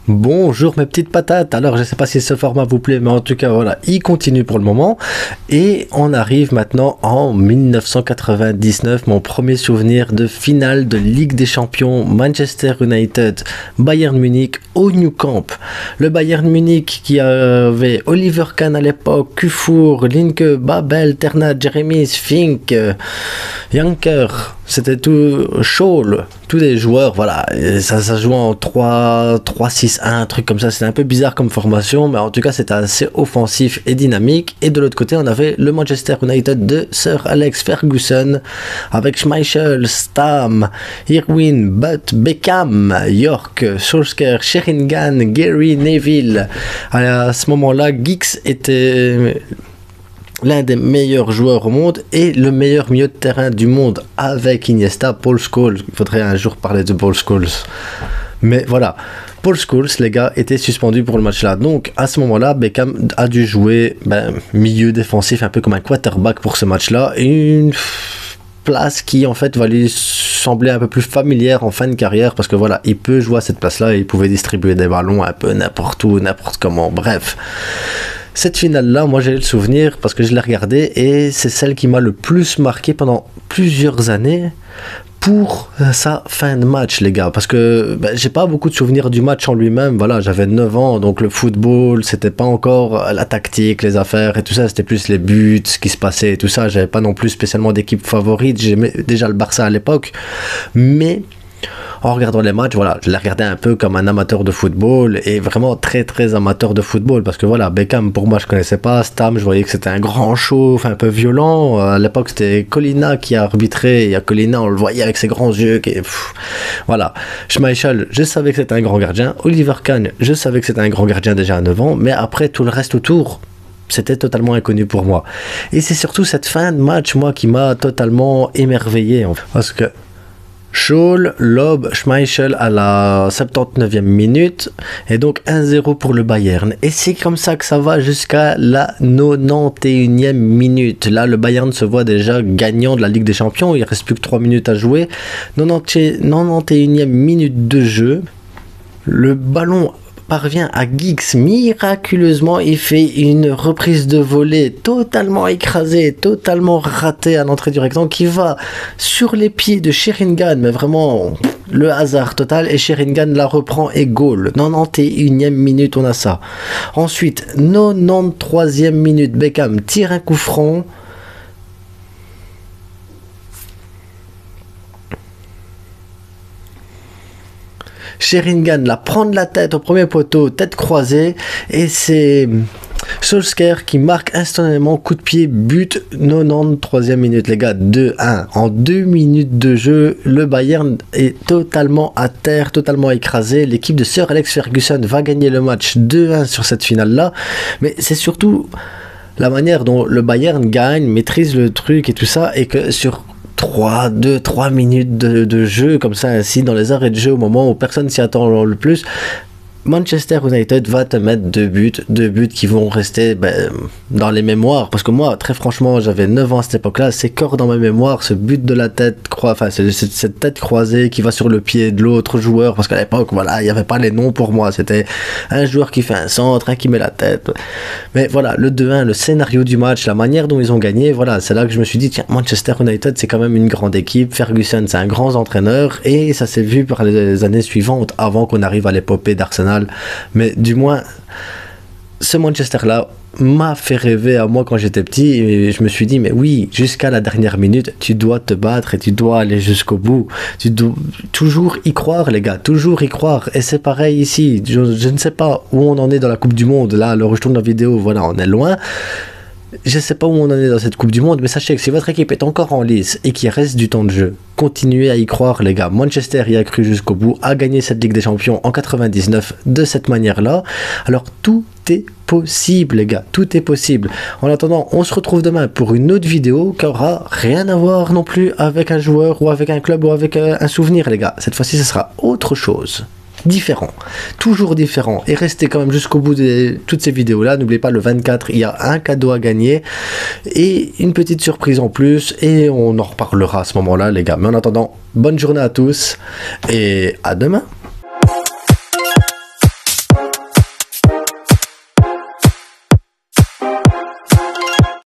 Bonjour mes petites patates. Alors je sais pas si ce format vous plaît, mais en tout cas voilà, il continue pour le moment. Et on arrive maintenant en 1999, mon premier souvenir de finale de Ligue des Champions, Manchester United, Bayern Munich au Nou Camp. Le Bayern Munich qui avait Oliver Kahn à l'époque, Kufur, Linke, Babel, Ternat, Jeremy, Fink, Janker, c'était tout Scholl, tous des joueurs, voilà, et ça jouait en 3-6-1, un truc comme ça, c'était un peu bizarre comme formation, mais en tout cas c'était assez offensif et dynamique. Et de l'autre côté on avait le Manchester United de Sir Alex Ferguson avec Schmeichel, Stam, Irwin, Butt, Beckham, York, Solskjaer, Sheringham, Gary Neville. À ce moment-là, Giggs était l'un des meilleurs joueurs au monde et le meilleur milieu de terrain du monde avec Iniesta, Paul Scholes. Il faudrait un jour parler de Paul Scholes. Mais voilà, Paul Scholes, les gars, était suspendu pour le match-là. Donc, à ce moment-là, Beckham a dû jouer milieu défensif, un peu comme un quarterback pour ce match-là. Une place qui, en fait, va lui sembler un peu plus familière en fin de carrière parce que voilà, il peut jouer à cette place-là et il pouvait distribuer des ballons un peu n'importe où, n'importe comment. Bref. Cette finale-là, moi j'ai le souvenir parce que je l'ai regardée et c'est celle qui m'a le plus marqué pendant plusieurs années pour sa fin de match, les gars. Parce que j'ai pas beaucoup de souvenirs du match en lui-même. Voilà, j'avais 9 ans, donc le football, c'était pas encore la tactique, les affaires et tout ça. C'était plus les buts, ce qui se passait et tout ça. J'avais pas non plus spécialement d'équipe favorite. J'aimais déjà le Barça à l'époque. Mais en regardant les matchs, voilà, je les regardais un peu comme un amateur de football et vraiment très très amateur de football parce que voilà, Beckham pour moi je connaissais pas, Stam je voyais que c'était un grand chauve, un peu violent. À l'époque c'était Colina qui a arbitré et à Colina on le voyait avec ses grands yeux voilà. Schmeichel, je savais que c'était un grand gardien. Oliver Kahn, je savais que c'était un grand gardien déjà à 9 ans, mais après tout le reste autour, c'était totalement inconnu pour moi. Et c'est surtout cette fin de match moi qui m'a totalement émerveillé parce que Scholl lobe Schmeichel à la 79e minute et donc 1-0 pour le Bayern. Et c'est comme ça que ça va jusqu'à la 91e minute. Là, le Bayern se voit déjà gagnant de la Ligue des Champions. Il reste plus que 3 minutes à jouer. 91e minute de jeu. Le ballon parvient à Giggs miraculeusement, il fait une reprise de volée totalement écrasée, totalement ratée à l'entrée du rectangle qui va sur les pieds de Sheringham, mais vraiment le hasard total, et Sheringham la reprend et goal. 91e minute, on a ça. Ensuite, 93e minute, Beckham tire un coup franc. Sheringham la prend de la tête au premier poteau, tête croisée, et c'est Solskjaer qui marque instantanément, coup de pied, but, 93e minute, les gars, 2-1. En 2 minutes de jeu, le Bayern est totalement à terre, totalement écrasé. L'équipe de Sir Alex Ferguson va gagner le match 2-1 sur cette finale-là, mais c'est surtout la manière dont le Bayern gagne, maîtrise le truc et tout ça, et que sur 3 minutes de jeu comme ça, ainsi dans les arrêts de jeu au moment où personne s'y attend le plus, Manchester United va te mettre deux buts qui vont rester dans les mémoires, parce que moi très franchement j'avais 9 ans à cette époque-là, c'est corps dans ma mémoire, ce but de la tête cette tête croisée qui va sur le pied de l'autre joueur, parce qu'à l'époque voilà, il n'y avait pas les noms pour moi, c'était un joueur qui fait un centre, un qui met la tête, mais voilà, le 2-1, le scénario du match, la manière dont ils ont gagné, voilà, c'est là que je me suis dit tiens, Manchester United c'est quand même une grande équipe, Ferguson c'est un grand entraîneur, et ça s'est vu par les années suivantes avant qu'on arrive à l'épopée d'Arsenal. Mais du moins, ce Manchester-là m'a fait rêver à moi quand j'étais petit, et je me suis dit mais oui, jusqu'à la dernière minute tu dois te battre et tu dois aller jusqu'au bout, tu dois toujours y croire, les gars, toujours y croire. Et c'est pareil ici, je ne sais pas où on en est dans la Coupe du Monde, là alors je tourne la vidéo, voilà, on est loin. Je sais pas où on en est dans cette Coupe du Monde, mais sachez que si votre équipe est encore en lice et qu'il reste du temps de jeu, continuez à y croire, les gars. Manchester y a cru jusqu'au bout, a gagné cette Ligue des Champions en 99 de cette manière-là. Alors tout est possible, les gars, tout est possible. En attendant, on se retrouve demain pour une autre vidéo qui aura rien à voir non plus avec un joueur ou avec un club ou avec un souvenir, les gars. Cette fois-ci, ce sera autre chose. Différent, toujours différent, et restez quand même jusqu'au bout de toutes ces vidéos là. N'oubliez pas, le 24 il y a un cadeau à gagner et une petite surprise en plus, et on en reparlera à ce moment là, les gars. Mais en attendant, bonne journée à tous et à demain.